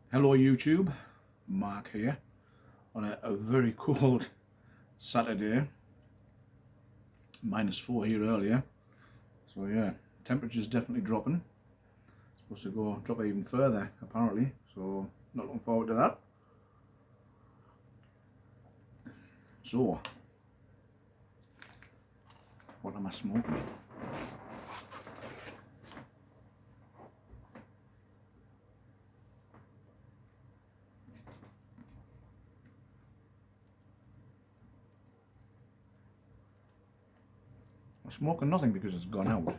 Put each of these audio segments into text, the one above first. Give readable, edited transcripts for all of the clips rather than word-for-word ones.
Hello YouTube, Mark here on a very cold Saturday, -4 here earlier, so yeah, temperature's definitely dropping. It's supposed to go drop even further apparently, so not looking forward to that. So, what am I smoking? I'm smoking nothing because it's gone out.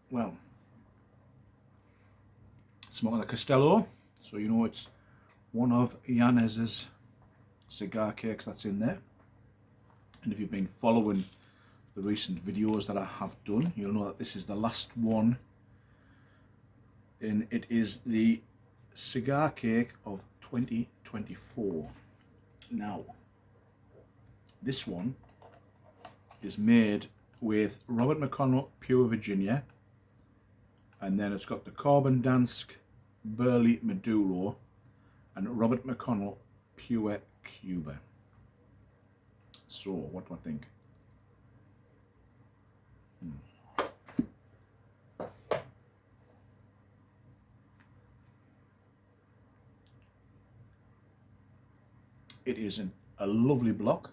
Well, smoking a Castello, so you know it's one of Yanez's cigar cakes that's in there. And if you've been following the recent videos that I have done, you'll know that this is the last one, and it is the cigar cake of 2024. Now, this one is made with Robert McConnell Pure Virginia, and then it's got the Carbon Dansk Burley Maduro and Robert McConnell Pure Cuba. So, what do I think? It is a lovely block,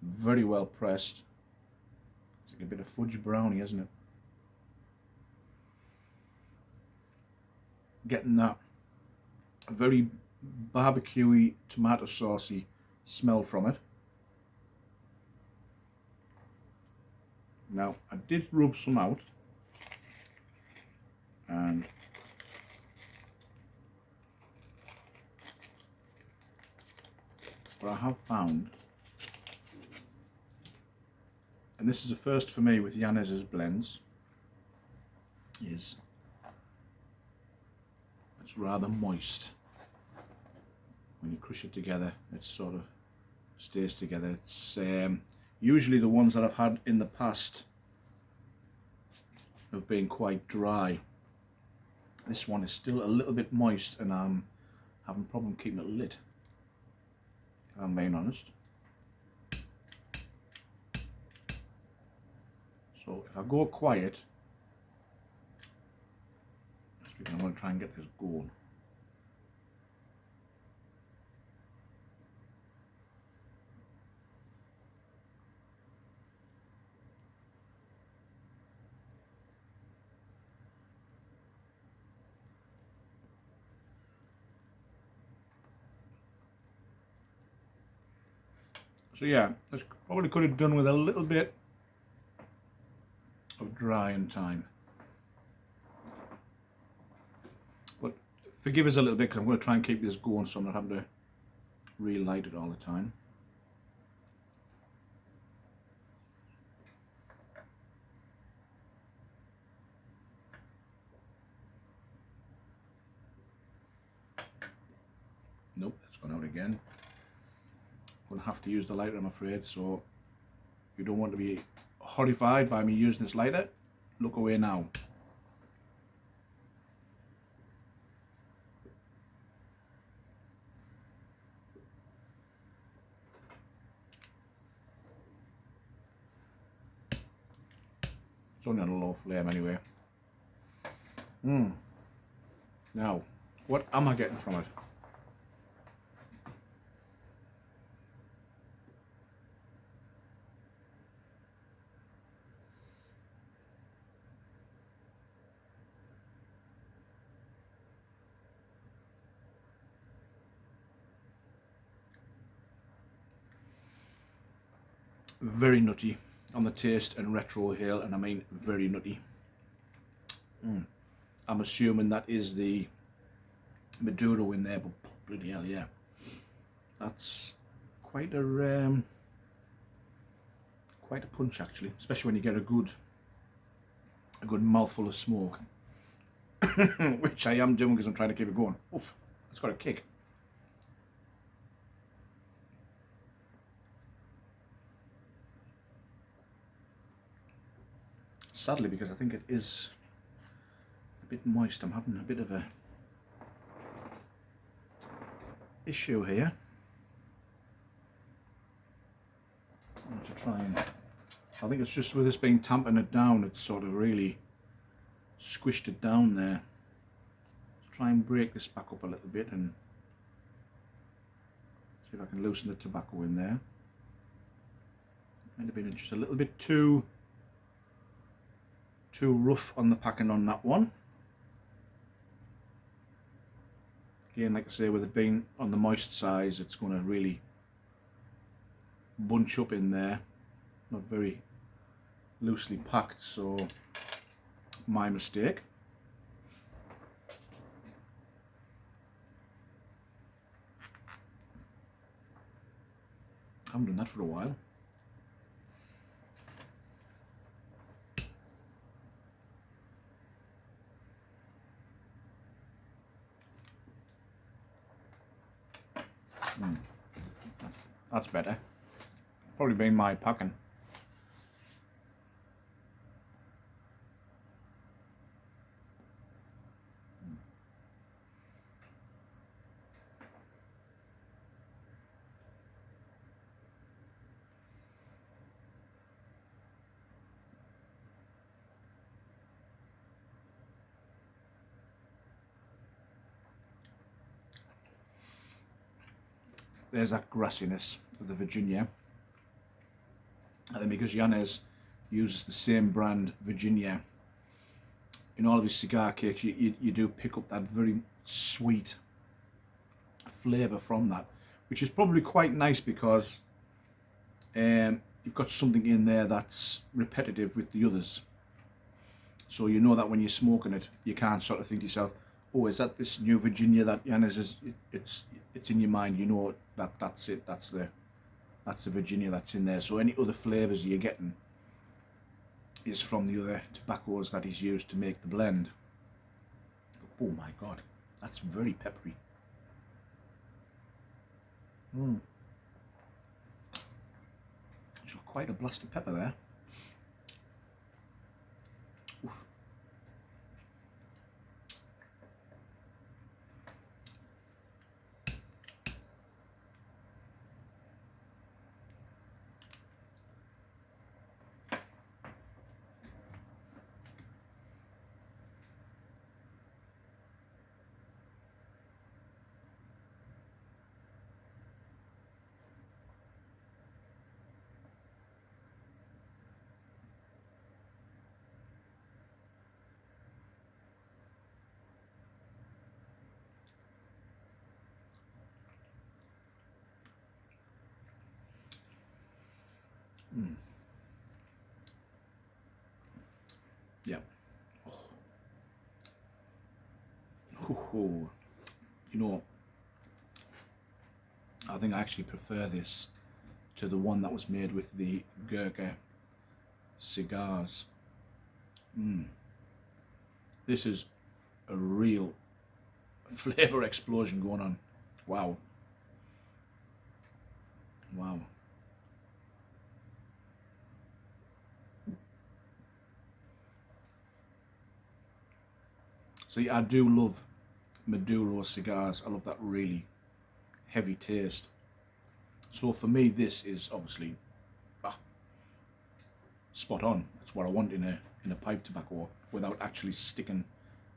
very well pressed. It's like a bit of fudge brownie, isn't it? Getting that very barbecuey, tomato saucy smell from it. Now, I did rub some out, and what I have found, and this is a first for me with Yanez's blends, is it's rather moist. When you crush it together, it sort of stays together. It's usually the ones that I've had in the past have been quite dry. This one is still a little bit moist, and I'm having a problem keeping it lit, if I'm being honest. So if I go quiet, I'm going to try and get this going. So yeah, this probably could have done with a little bit of drying time. But forgive us a little bit, because I'm going to try and keep this going so I'm not having to relight it all the time. Nope, that's gone out again. I'm going to have to use the lighter, I'm afraid, so if you don't want to be horrified by me using this lighter, look away now. It's only on a low flame anyway. Now, what am I getting from it? Very nutty on the taste and retrohale, and I mean very nutty. I'm assuming that is the Maduro in there, but bloody hell, yeah, that's quite a punch actually, especially when you get a good mouthful of smoke, which I am doing because I'm trying to keep it going. Oof, it's got a kick. Sadly, because I think it is a bit moist, I'm having a bit of a issue here. I have to try and, I think it's just with this being tamping it down, it's sort of really squished it down there. Let's try and break this back up a little bit and see if I can loosen the tobacco in there. Might have been just a little bit too rough on the packing on that one. Again, like I say, with it being on the moist size, it's going to really bunch up in there. Not very loosely packed, so my mistake. I haven't done that for a while. That's better. Probably been my packing. There's that grassiness of the Virginia. And then because Yanez uses the same brand Virginia in all of his cigar cakes, you do pick up that very sweet flavour from that, which is probably quite nice because you've got something in there that's repetitive with the others. So you know that when you're smoking it, you can't sort of think to yourself, oh, is that this new Virginia that Yanez is? It's in your mind. You know that's it. That's the Virginia that's in there. So any other flavours you're getting is from the other tobaccos that he's used to make the blend. Oh my God, that's very peppery. It's got quite a blast of pepper there. Oof. Yeah. Oh. You know, I think I actually prefer this to the one that was made with the Gurkha cigars. This is a real flavour explosion going on. Wow. Wow. See, I do love Maduro cigars. I love that really heavy taste. So for me, this is obviously spot on. That's what I want in a pipe tobacco without actually sticking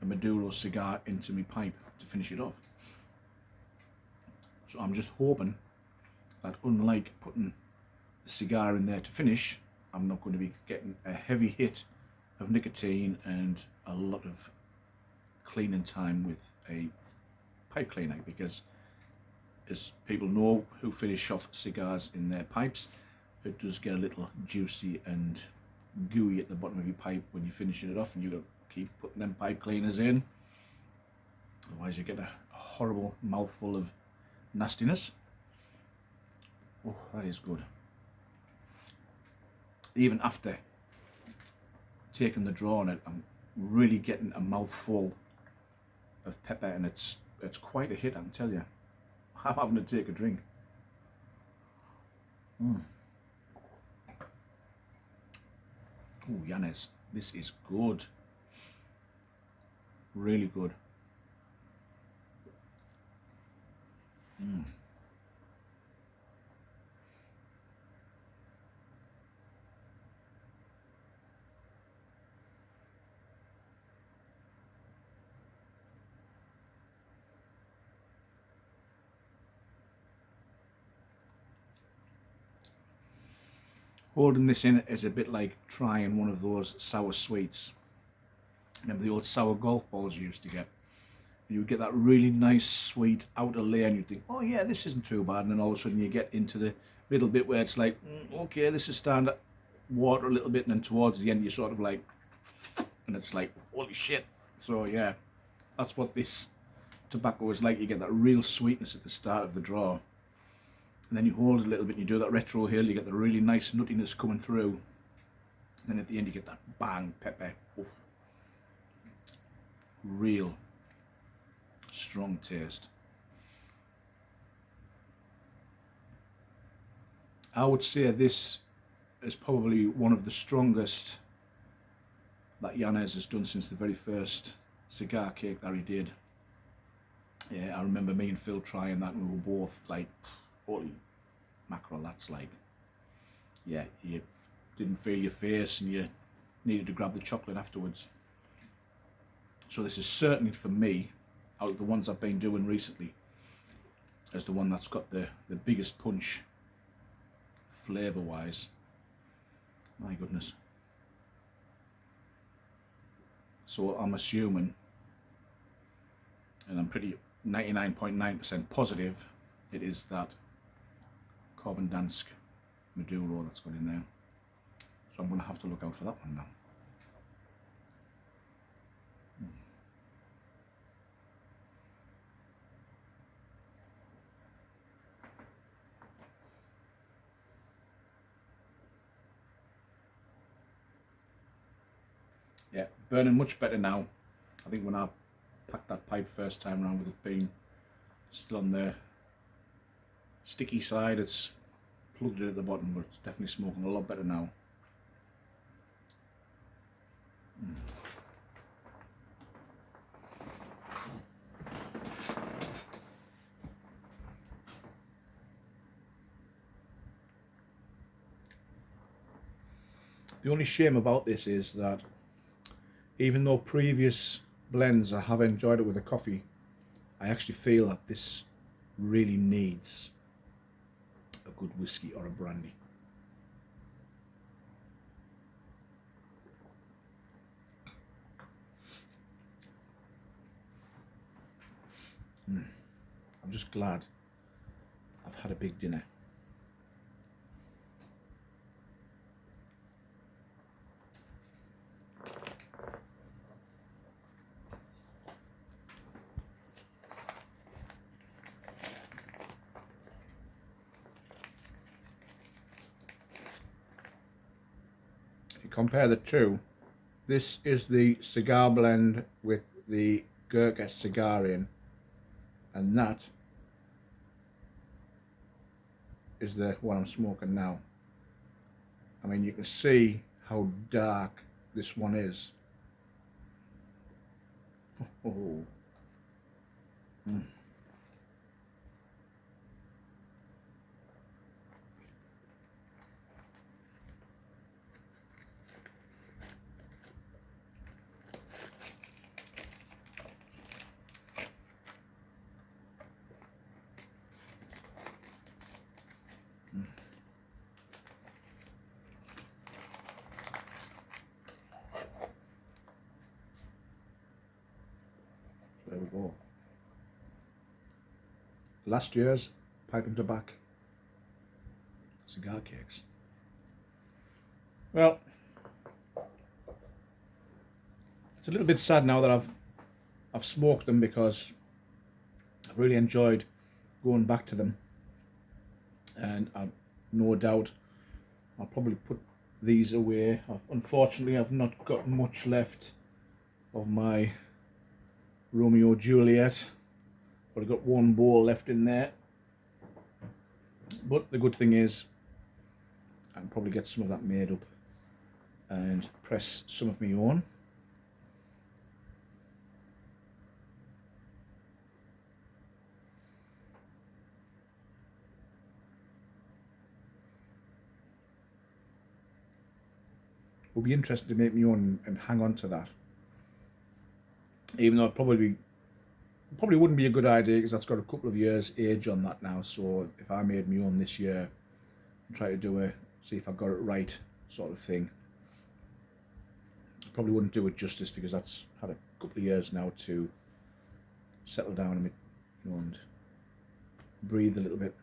a Maduro cigar into my pipe to finish it off. So I'm just hoping that unlike putting the cigar in there to finish, I'm not going to be getting a heavy hit of nicotine and a lot of cleaning time with a pipe cleaner, because as people know who finish off cigars in their pipes, it does get a little juicy and gooey at the bottom of your pipe when you're finishing it off, and you've got to keep putting them pipe cleaners in, otherwise you get a horrible mouthful of nastiness. Oh, that is good. Even after taking the draw on it, I'm really getting a mouthful of pepper, and it's quite a hit, I can tell you. I'm having to take a drink. Oh, Yanez, this is good. Really good. Holding this in is a bit like trying one of those sour sweets. Remember the old sour golf balls you used to get? You would get that really nice sweet outer layer and you'd think, oh yeah, this isn't too bad, and then all of a sudden you get into the middle bit where it's like, okay, this is starting to water a little bit, and then towards the end you're sort of like, and it's like, holy shit. So yeah, that's what this tobacco is like. You get that real sweetness at the start of the draw, and then you hold it a little bit and you do that retro hill, you get the really nice nuttiness coming through, and then at the end you get that bang pepper. Oof. Real strong taste. I would say this is probably one of the strongest that Yanez has done since the very first cigar cake that he did. Yeah, I remember me and Phil trying that, and we were both like, holy mackerel, that's like, yeah, you didn't feel your face and you needed to grab the chocolate afterwards. So this is certainly, for me, out of the ones I've been doing recently, as the one that's got the biggest punch flavour wise. My goodness. So I'm assuming, and I'm pretty 99.9% positive, it is that Carbon Dansk Maduro that's got in there. So I'm going to have to look out for that one now. Yeah, burning much better now. I think when I packed that pipe first time around with it being still on the sticky side, it's plugged it at the bottom, but it's definitely smoking a lot better now. The only shame about this is that even though previous blends I have enjoyed it with a coffee, I actually feel that this really needs a good whiskey or a brandy. I'm just glad I've had a big dinner. If you compare the two, this is the cigar blend with the Gurkha cigar in, and that is the one I'm smoking now. I mean, you can see how dark this one is. Oh. There we go. Last year's pipe and tobacco cigar cakes. Well, it's a little bit sad now that I've smoked them, because I've really enjoyed going back to them and I no doubt I'll probably put these away. Unfortunately, I've not got much left of my Romeo Juliet, but I've got one bowl left in there. But the good thing is I can probably get some of that made up and press some of my own. It would be interesting to make my own and hang on to that, even though it probably wouldn't be a good idea because that's got a couple of years age on that now. So if I made my own this year and try to see if I got it right sort of thing, I probably wouldn't do it justice because that's had a couple of years now to settle down a bit, and breathe a little bit.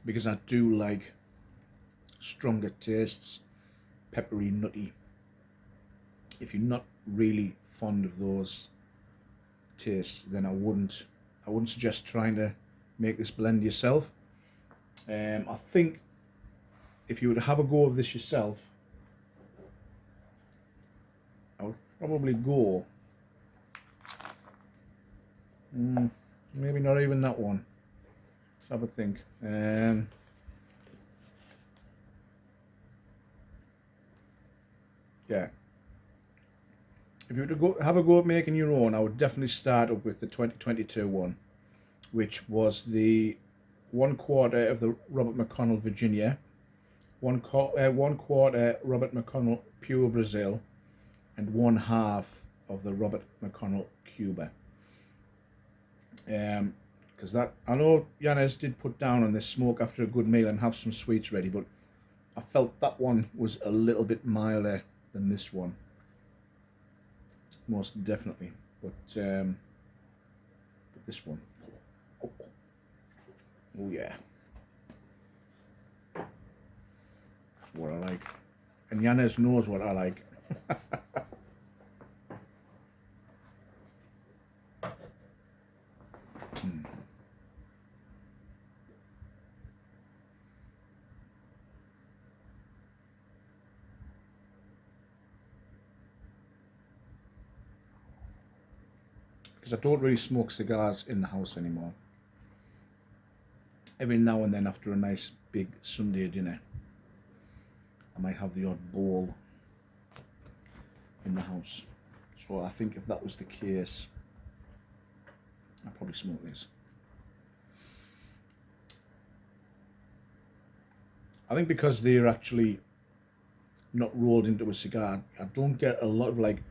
Because I do like stronger tastes, peppery, nutty. If you're not really fond of those tastes, then I wouldn't suggest trying to make this blend yourself. I think if you were to have a go of this yourself, I would probably go maybe not even that one. Let's have a think. Yeah, if you were to have a go at making your own, I would definitely start up with the 2022 one, which was the 1/4 of the Robert McConnell Virginia, 1/4 Robert McConnell Pure Brazil, and 1/2 of the Robert McConnell Cuba. Because that, I know Yanez did put down on this smoke after a good meal and have some sweets ready, but I felt that one was a little bit milder than this one, most definitely. But this one, oh yeah, what I like, and Yanez knows what I like. Because I don't really smoke cigars in the house anymore. Every now and then after a nice big Sunday dinner, I might have the odd bowl in the house. So I think if that was the case, I'd probably smoke this. I think because they're actually not rolled into a cigar, I don't get a lot of like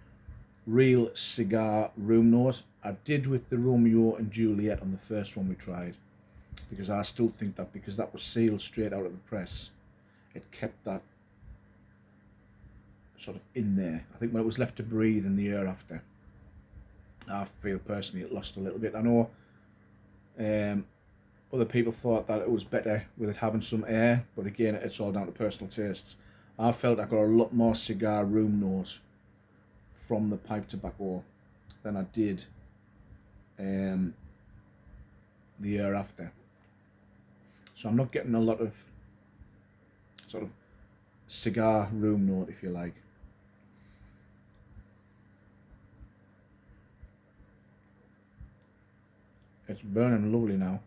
real cigar room note. I did with the Romeo and Juliet on the first one we tried, because I still think that because that was sealed straight out of the press, it kept that sort of in there. I think when it was left to breathe in the year after, I feel personally it lost a little bit. I know other people thought that it was better with it having some air, but again, it's all down to personal tastes. I felt I got a lot more cigar room note from the pipe tobacco than I did the year after. So I'm not getting a lot of sort of cigar room note, if you like. It's burning lovely now.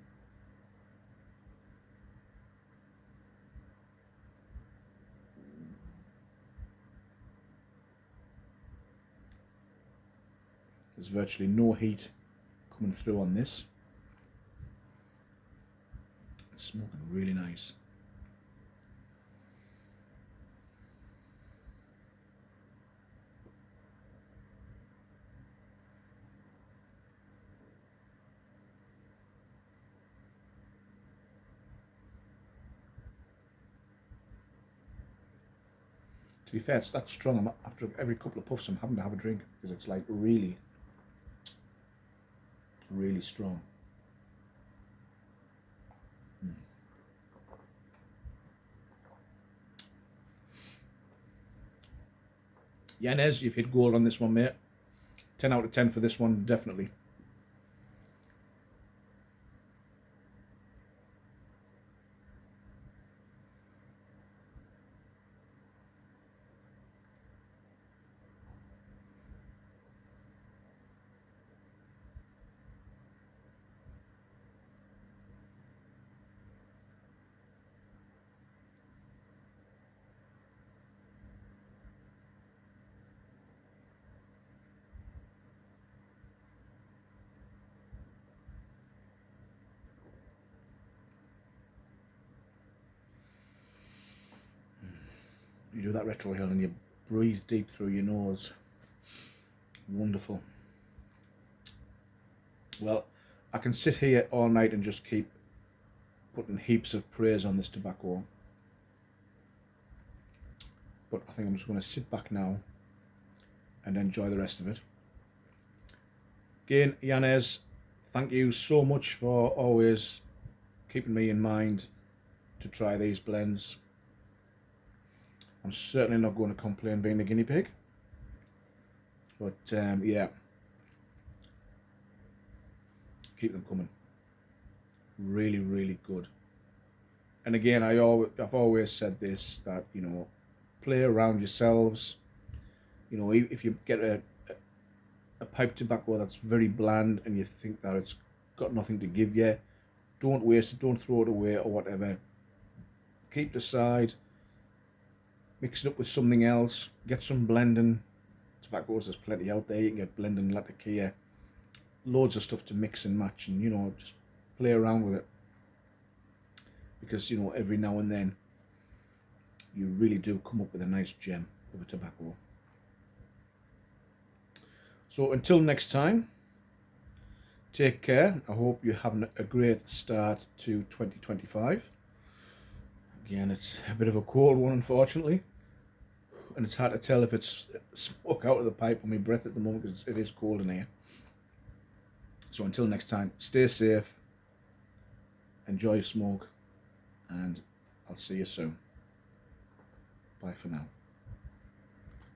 There's virtually no heat coming through on this. It's smoking really nice. To be fair, it's that strong. After every couple of puffs, I'm having to have a drink because it's like really, really strong. Yanez, you've hit gold on this one, mate. 10 out of 10 for this one, definitely. You do that retrohale and you breathe deep through your nose. Wonderful. Well, I can sit here all night and just keep putting heaps of praise on this tobacco. But I think I'm just going to sit back now and enjoy the rest of it. Again, Yanez, thank you so much for always keeping me in mind to try these blends. I'm certainly not going to complain being a guinea pig. But yeah, keep them coming. Really, really good. And again, I've always said this, that, you know, play around yourselves. You know, if you get a pipe tobacco that's very bland and you think that it's got nothing to give you, don't waste it, don't throw it away or whatever. Keep it aside, mix it up with something else, get some blending tobaccos. There's plenty out there. You can get blending latakia, loads of stuff to mix and match, and, you know, just play around with it, because, you know, every now and then you really do come up with a nice gem of a tobacco. So until next time, take care. I hope you're having a great start to 2025. Again, it's a bit of a cold one, unfortunately, and it's hard to tell if it's smoke out of the pipe or my breath at the moment, because it is cold in here. So until next time, stay safe, enjoy your smoke, and I'll see you soon. Bye for now.